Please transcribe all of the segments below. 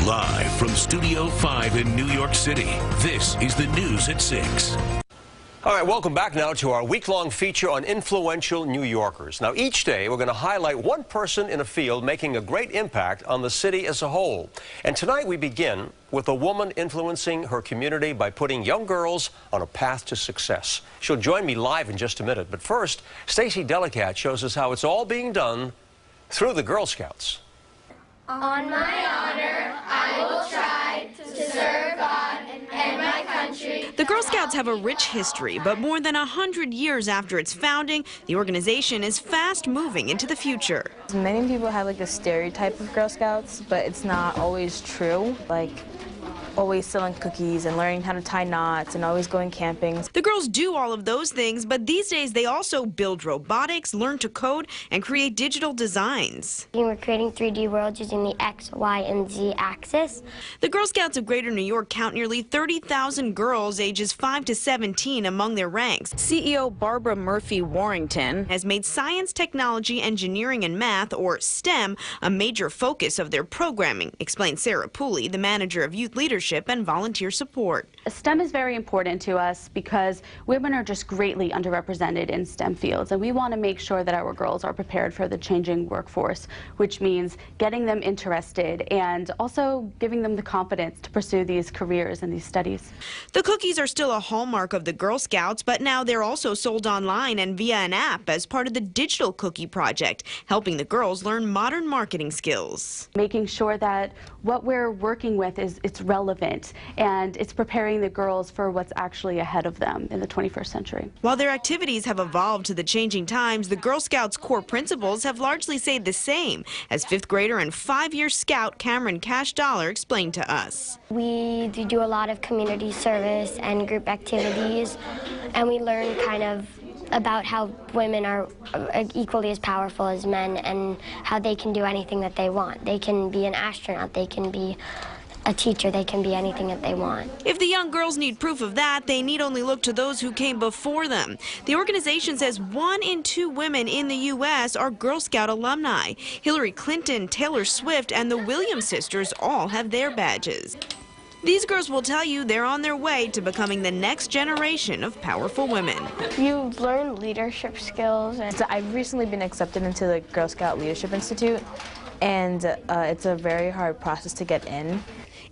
Live from Studio 5 in New York City, this is the News at 6. All right, welcome back now to our week-long feature on influential New Yorkers. Now, each day we're going to highlight one person in a field making a great impact on the city as a whole. And tonight we begin with a woman influencing her community by putting young girls on a path to success. She'll join me live in just a minute. But first, Stacey Delicat shows us how it's all being done through the Girl Scouts. On my honor, I will try to serve God and my country. The Girl Scouts have a rich history, but more than 100 years after its founding, the organization is fast moving into the future. Many people have like a stereotype of Girl Scouts, but it's not always true. Like always selling cookies and learning how to tie knots and always going camping. The girls do all of those things, but these days they also build robotics, learn to code, and create digital designs. We're creating 3D worlds using the X, Y, and Z axis. The Girl Scouts of Greater New York count nearly 30,000 girls ages 5 to 17 among their ranks. CEO Barbara Murphy-Warrington has made science, technology, engineering, and math, or STEM, a major focus of their programming, explains Sarah Pooley, the manager of youth leadership and volunteer support. STEM is very important to us because women are just greatly underrepresented in STEM fields, and we want to make sure that our girls are prepared for the changing workforce, which means getting them interested and also giving them the confidence to pursue these careers and these studies. The cookies are still a hallmark of the Girl Scouts, but now they're also sold online and via an app as part of the Digital Cookie Project, helping the girls learn modern marketing skills. Making sure that what we're working with it's relevant and it's preparing the girls for what's actually ahead of them in the 21st century. While their activities have evolved to the changing times, the Girl Scouts' core principles have largely stayed the same, as fifth grader and 5-year scout Cameron Cash Dollar explained to us. We do a lot of community service and group activities, and we learn kind of about how women are equally as powerful as men and how they can do anything that they want. They can be an astronaut, they can be a teacher, they can be anything that they want. If the young girls need proof of that, they need only look to those who came before them. The organization says 1 in 2 women in the U.S. are Girl Scout alumni. Hillary Clinton, Taylor Swift, and the Williams sisters all have their badges. These girls will tell you they're on their way to becoming the next generation of powerful women. You learn leadership skills. So I've recently been accepted into the Girl Scout Leadership Institute, and it's a very hard process to get in.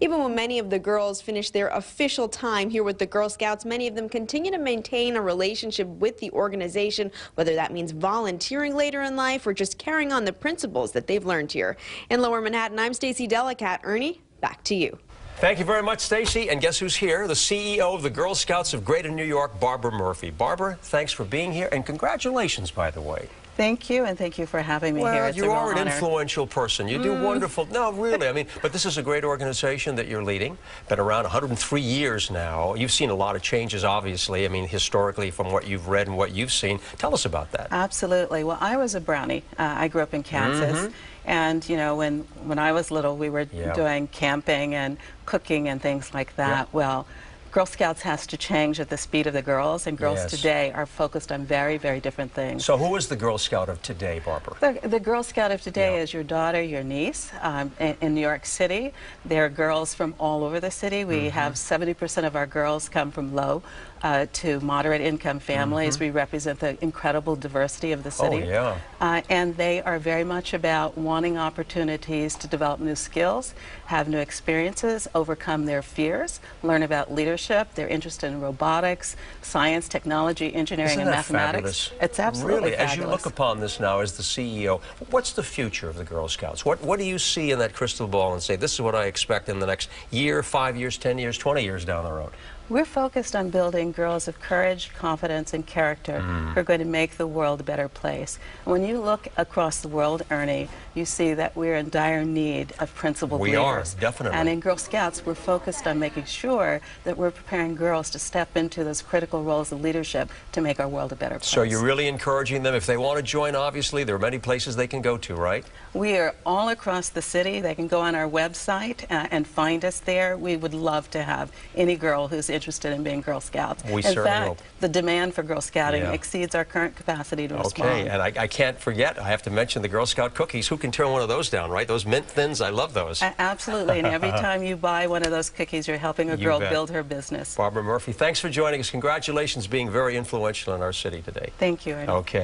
Even when many of the girls finish their official time here with the Girl Scouts, many of them continue to maintain a relationship with the organization, whether that means volunteering later in life or just carrying on the principles that they've learned here. In Lower Manhattan, I'm Stacey Delicat. Ernie, back to you. Thank you very much, Stacey. And guess who's here? The CEO of the Girl Scouts of Greater New York, Barbara Murphy. Barbara, thanks for being here, and congratulations, by the way. Thank you, and thank you for having me here. It's you are an honor. influential person. You do wonderful. No, really. I mean, but this is a great organization that you're leading. Been around 103 years now. You've seen a lot of changes, obviously. I mean, historically, from what you've read and what you've seen. Tell us about that. Absolutely. Well, I was a brownie. I grew up in Kansas. And, you know, when I was little, we were doing camping and cooking and things like that. Well, Girl Scouts has to change at the speed of the girls, and girls today are focused on very, very different things. So who is the Girl Scout of today, Barbara? The Girl Scout of today is your daughter, your niece. In New York City, there are girls from all over the city. We have 70% of our girls come from low to moderate income families. We represent the incredible diversity of the city. And they are very much about wanting opportunities to develop new skills, have new experiences, overcome their fears, learn about leadership. They're interested in robotics, science, technology, engineering, and mathematics. Fabulous? It's absolutely really, fabulous. As you look upon this now as the CEO, what's the future of the Girl Scouts? What do you see in that crystal ball and say, this is what I expect in the next year, 5 years, 10 years, 20 years down the road? We're focused on building girls of courage, confidence, and character who are going to make the world a better place. When you look across the world, Ernie, you see that we're in dire need of principled leaders. We are, definitely. And in Girl Scouts, we're focused on making sure that we're preparing girls to step into those critical roles of leadership to make our world a better place. So you're really encouraging them. If they want to join, obviously, there are many places they can go to, right? We are all across the city. They can go on our website and find us there. We would love to have any girl who's interested in being Girl Scouts. We certainly hope. The demand for Girl Scouting exceeds our current capacity to respond. Okay, and I can't forget, I have to mention the Girl Scout cookies. Who can turn one of those down, right? Those mint thins, I love those. Absolutely, and every time you buy one of those cookies, you're helping a girl build her business. Barbara Murphy, thanks for joining us. Congratulations being very influential in our city today. Thank you. Okay.